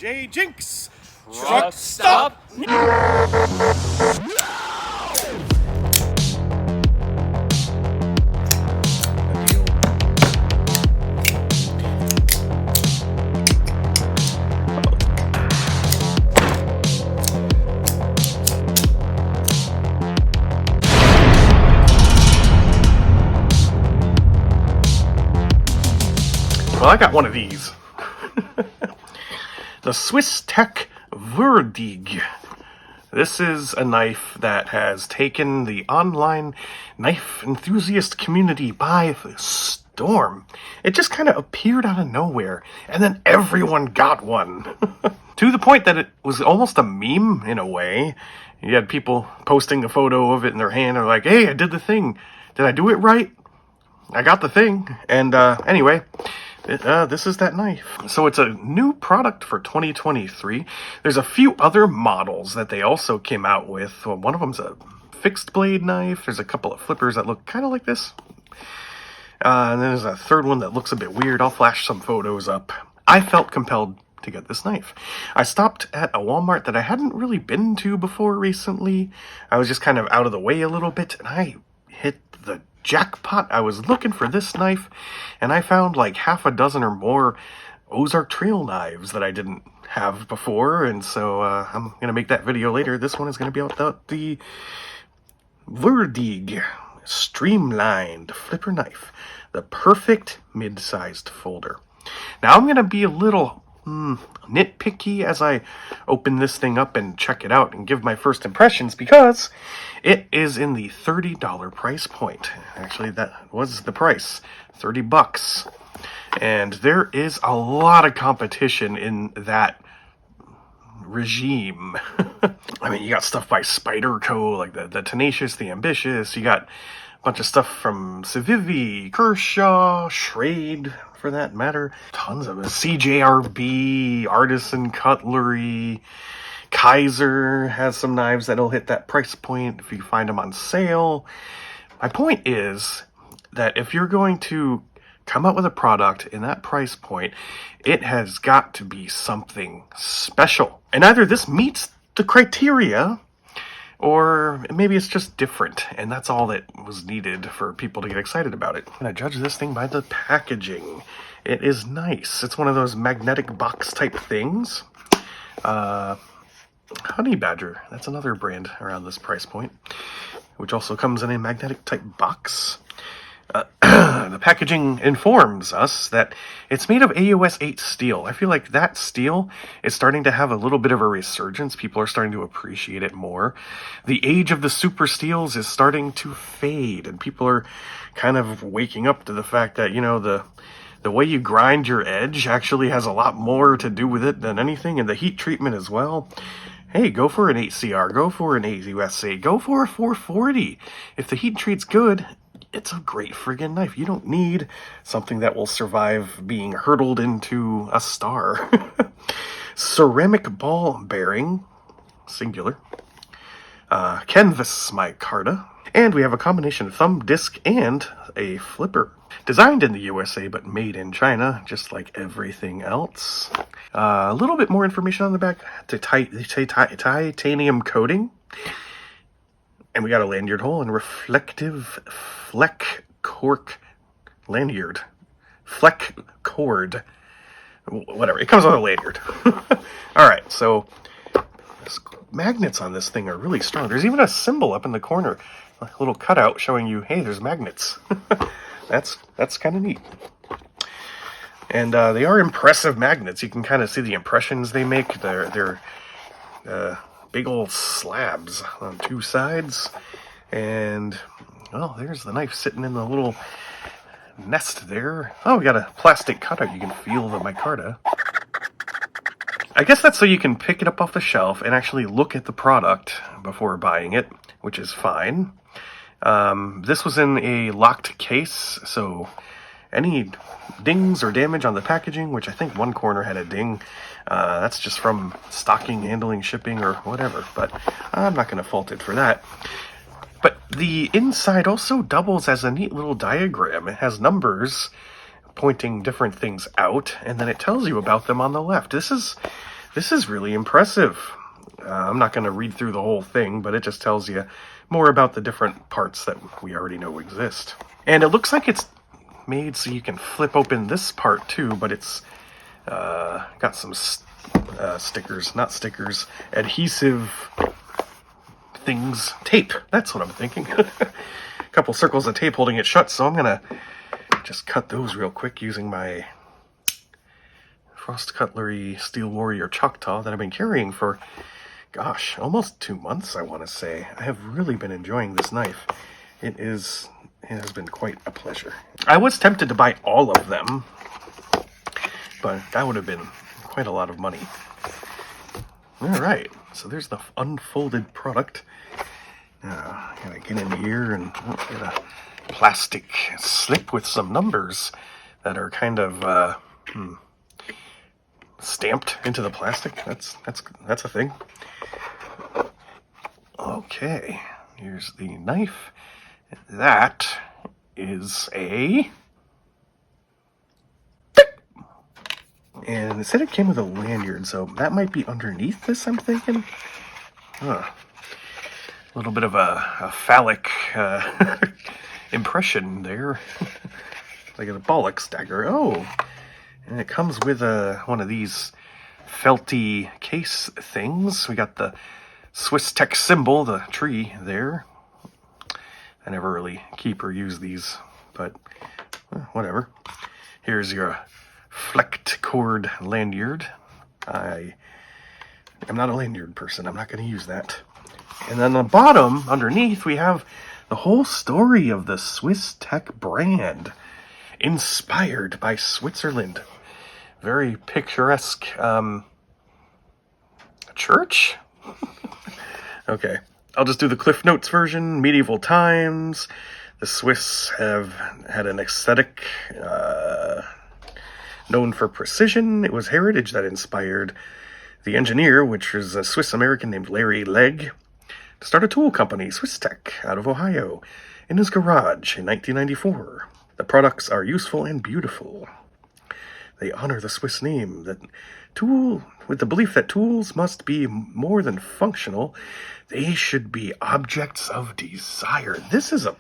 J Jinx! Truck stop! Well, I got one of these. The Swisstech Wurdig. This is a knife that has taken the online knife enthusiast community by storm. It just kind of appeared out of nowhere, and then everyone got one. To the point that it was almost a meme in a way. You had people posting a photo of it in their hand and like, hey, I did the thing. Did I do it right? I got the thing. And anyway, this is that knife. So it's a new product for 2023. There's a few other models that they also came out with. Well, one of them's a fixed blade knife. There's a couple of flippers that look kind of like this. And then there's a third one that looks a bit weird. I'll flash some photos up. I felt compelled to get this knife. I stopped at a Walmart that I hadn't really been to before recently. I was just kind of out of the way a little bit, and I hit the jackpot. I was looking for this knife, and I found like half a dozen or more Ozark Trail knives that I didn't have before, and so I'm going to make that video later. This one is going to be about the Wurdig streamlined flipper knife, the perfect mid-sized folder. Now I'm going to be a little nitpicky as I open this thing up and check it out and give my first impressions, because it is in the $30 price point. Actually, that was the price, $30. And there is a lot of competition in that regime. I mean, you got stuff by Spyderco, like the Tenacious, the Ambitious. You got a bunch of stuff from Civivi, Kershaw, Schrade, for that matter. Tons of it. CJRB, Artisan Cutlery, Kaiser has some knives that'll hit that price point if you find them on sale. My point is that if you're going to come up with a product in that price point, it has got to be something special. And either this meets the criteria, or maybe it's just different, and that's all that was needed for people to get excited about it. I'm going to judge this thing by the packaging. It is nice. It's one of those magnetic box type things. Honey Badger, that's another brand around this price point, which also comes in a magnetic type box. The packaging informs us that it's made of AUS 8 steel. I feel like that steel is starting to have a little bit of a resurgence. People are starting to appreciate it more. The age of the super steels is starting to fade, and people are kind of waking up to the fact that, you know, the way you grind your edge actually has a lot more to do with it than anything, and the heat treatment as well. Hey, go for an 8CR, go for an 8USA, go for a 440. If the heat treat's good, it's a great friggin' knife. You don't need something that will survive being hurtled into a star. Ceramic ball bearing, singular. Canvas micarta. And we have a combination of thumb disc and a flipper. Designed in the USA, but made in China, just like everything else. A little bit more information on the back. Titanium coating. And we got a lanyard hole and reflective fleck cork lanyard. Fleck cord. Whatever. It comes with a lanyard. Alright, so magnets on this thing are really strong. There's even a symbol up in the corner. A little cutout showing you, hey, there's magnets. That's kind of neat. And they are impressive magnets. You can kind of see the impressions they make. They're big old slabs on two sides, and well, there's the knife sitting in the little nest there. Oh, we got a plastic cutout. You can feel the micarta. I guess that's so you can pick it up off the shelf and actually look at the product before buying it, which is fine. This was in a locked case, so any dings or damage on the packaging, which I think one corner had a ding, that's just from stocking, handling, shipping, or whatever, but I'm not going to fault it for that. But the inside also doubles as a neat little diagram. It has numbers pointing different things out, and then it tells you about them on the left. This is This is really impressive. I'm not going to read through the whole thing, but it just tells you more about the different parts that we already know exist. And it looks like it's made so you can flip open this part too, but it's got some stickers, not stickers, adhesive things, tape. That's what I'm thinking. A couple circles of tape holding it shut, so I'm going to just cut those real quick using my Frost Cutlery Steel Warrior Choctaw that I've been carrying for, gosh, almost 2 months, I want to say. I have really been enjoying this knife. It has been quite a pleasure. I was tempted to buy all of them, but that would have been quite a lot of money. Alright, so there's the unfolded product. Gotta get in here and get a plastic slip with some numbers that are kind of stamped into the plastic. That's a thing. Okay, here's the knife. That is a... And it said it came with a lanyard, so that might be underneath this, I'm thinking. A little bit of a phallic impression there. Like a bollocks dagger. Oh, and it comes with one of these felty case things. We got the Swisstech symbol, the tree there. I never really keep or use these, but whatever. Here's your flecked cord lanyard. I am not a lanyard person. I'm not going to use that. And then on the bottom, underneath, we have the whole story of the Swisstech brand, inspired by Switzerland. Very picturesque. Church? Okay, I'll just do the Cliff Notes version. Medieval times. The Swiss have had an aesthetic known for precision. It was heritage that inspired the engineer, which was a Swiss-American named Larry Legg, to start a tool company, Swisstech, out of Ohio, in his garage in 1994. The products are useful and beautiful. They honor the Swiss name, with the belief that tools must be more than functional. They should be objects of desire. This is a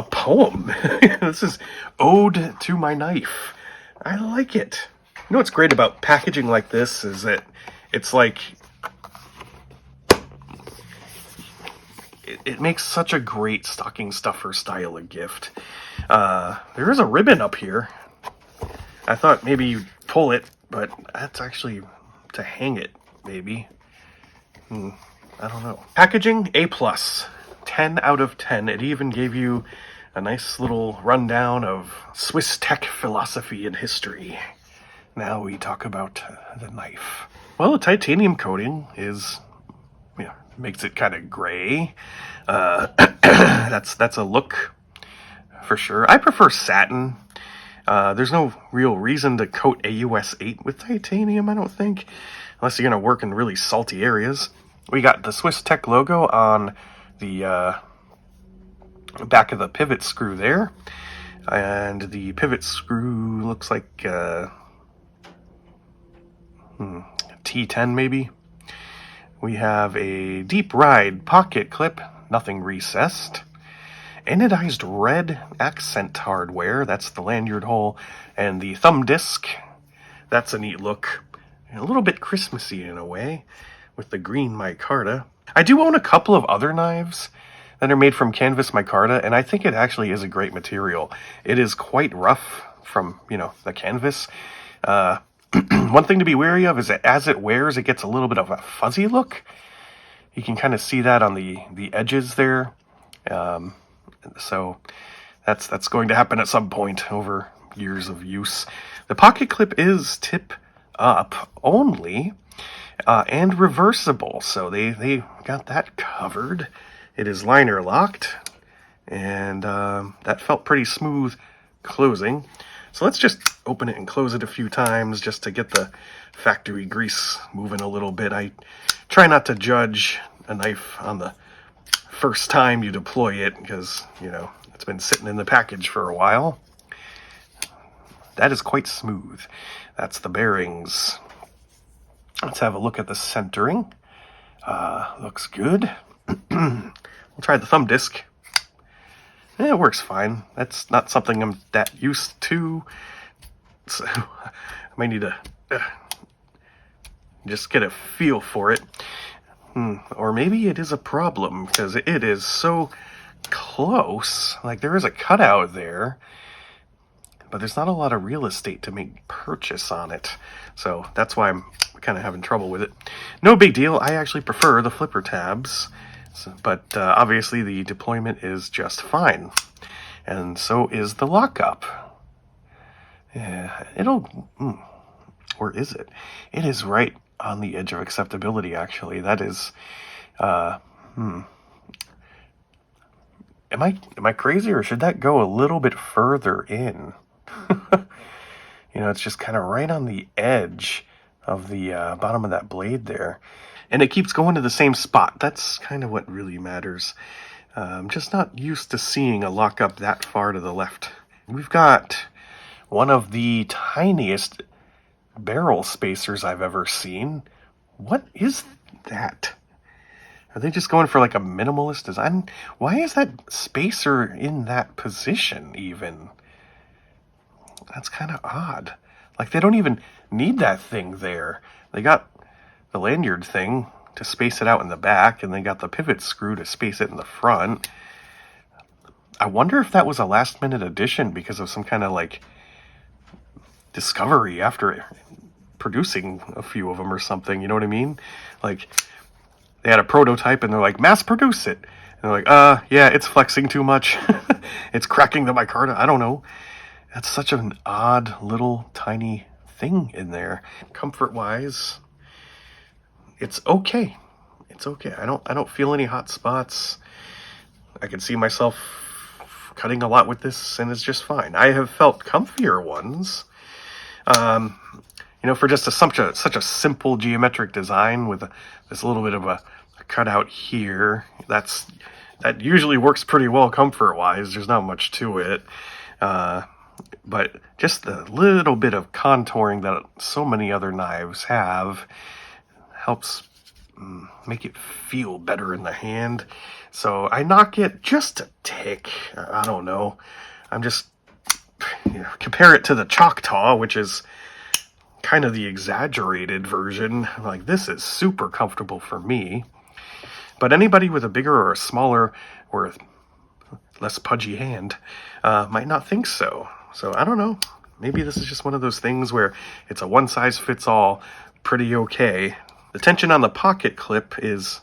poem. This is Ode to My Knife. I like it. You know what's great about packaging like this is that it's like... It makes such a great stocking stuffer style of gift. There is a ribbon up here. I thought maybe you'd pull it, but that's actually to hang it, maybe. I don't know. Packaging, A+. 10 out of 10. It even gave you a nice little rundown of Swisstech philosophy and history. Now we talk about the knife. Well, the titanium coating makes it kind of gray. That's a look for sure. I prefer satin. There's no real reason to coat AUS 8 with titanium, I don't think, unless you're going to work in really salty areas. We got the Swisstech logo on the back of the pivot screw there, and the pivot screw looks like T10 maybe. We have a deep ride pocket clip, nothing recessed. Anodized red accent hardware, that's the lanyard hole, and the thumb disc, that's a neat look. A little bit Christmassy in a way, with the green micarta. I do own a couple of other knives that are made from canvas micarta, and I think it actually is a great material. It is quite rough from, the canvas. One thing to be wary of is that as it wears, it gets a little bit of a fuzzy look. You can kind of see that on the edges there. So that's going to happen at some point over years of use. The pocket clip is tip up only and reversible, so they got that covered. It is liner locked, and that felt pretty smooth closing. So let's just open it and close it a few times just to get the factory grease moving a little bit. I try not to judge a knife on the first time you deploy it because, it's been sitting in the package for a while. That is quite smooth. That's the bearings. Let's have a look at the centering. Looks good. We'll try the thumb disc. It works fine. That's not something I'm that used to. So I might need to just get a feel for it. Or maybe it is a problem because it is so close. Like there is a cutout there, but there's not a lot of real estate to make purchase on it. So that's why I'm kind of having trouble with it. No big deal. I actually prefer the flipper tabs, but obviously the deployment is just fine. And so is the lockup. Yeah, or is it? It is right on the edge of acceptability, actually. That is, Am I crazy, or should that go a little bit further in? It's just kind of right on the edge of the bottom of that blade there. And it keeps going to the same spot. That's kind of what really matters. I'm just not used to seeing a lockup that far to the left. We've got one of the tiniest barrel spacers I've ever seen. What is that? Are they just going for like a minimalist design? Why is that spacer in that position even? That's kind of odd. Like they don't even need that thing there. They got the lanyard thing to space it out in the back, and they got the pivot screw to space it in the front. I wonder if that was a last minute addition because of some kind of like discovery after producing a few of them or something. You know what I mean? Like they had a prototype and they're like, mass produce it. And they're like, yeah, it's flexing too much. It's cracking the micarta. I don't know. That's such an odd little tiny thing in there. Comfort wise, it's okay. It's okay. I don't feel any hot spots. I can see myself cutting a lot with this, and it's just fine. I have felt comfier ones. For just such a simple geometric design with this little bit of a cutout here. That usually works pretty well comfort wise. There's not much to it. But just the little bit of contouring that so many other knives have helps make it feel better in the hand. So I knock it just a tick. I don't know. I'm just compare it to the Choctaw, which is kind of the exaggerated version. Like this is super comfortable for me. But anybody with a bigger or a smaller or less pudgy hand might not think so. So I don't know. Maybe this is just one of those things where it's a one size fits all, pretty okay. The tension on the pocket clip is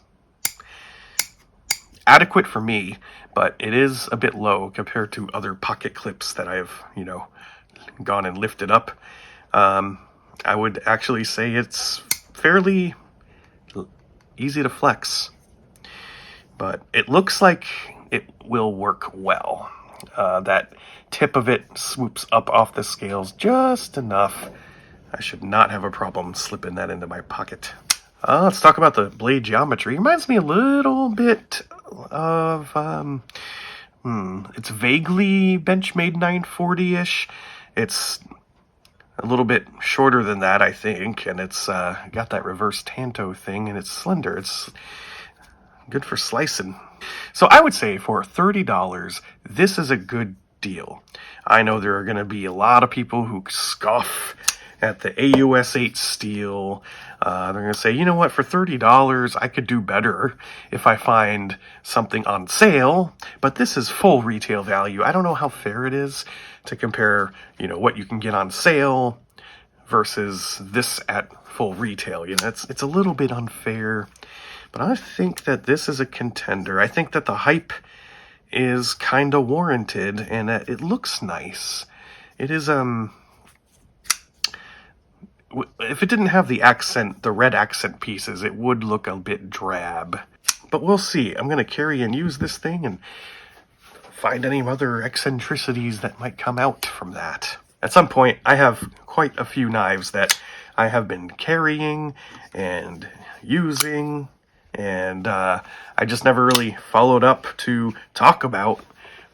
adequate for me, but it is a bit low compared to other pocket clips that I've, gone and lifted up. I would actually say it's fairly easy to flex, but it looks like it will work well. That tip of it swoops up off the scales just enough. I should not have a problem slipping that into my pocket. Let's talk about the blade geometry. It reminds me a little bit of, it's vaguely Benchmade 940-ish. It's a little bit shorter than that, I think, and it's got that reverse tanto thing, and it's slender. It's good for slicing. So I would say for $30, this is a good deal. I know there are going to be a lot of people who scoff at the AUS 8 steel. They're going to say, you know what, for $30, I could do better if I find something on sale, but this is full retail value. I don't know how fair it is to compare, what you can get on sale versus this at full retail. It's a little bit unfair, but I think that this is a contender. I think that the hype is kind of warranted, and it looks nice. It is, if it didn't have the red accent pieces, it would look a bit drab. But we'll see. I'm going to carry and use this thing and find any other eccentricities that might come out from that. At some point, I have quite a few knives that I have been carrying and using, and I just never really followed up to talk about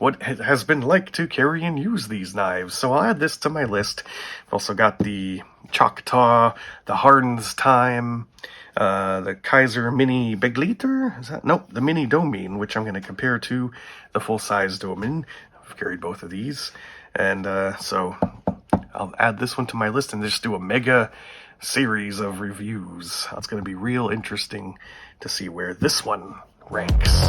what it has been like to carry and use these knives. So I'll add this to my list. I've also got the Choctaw, the Harden's Time, the Kaiser Mini Big Liter. Is that? Nope, the Mini Domine, which I'm going to compare to the full-size Domine. I've carried both of these. And so I'll add this one to my list and just do a mega series of reviews. It's going to be real interesting to see where this one ranks.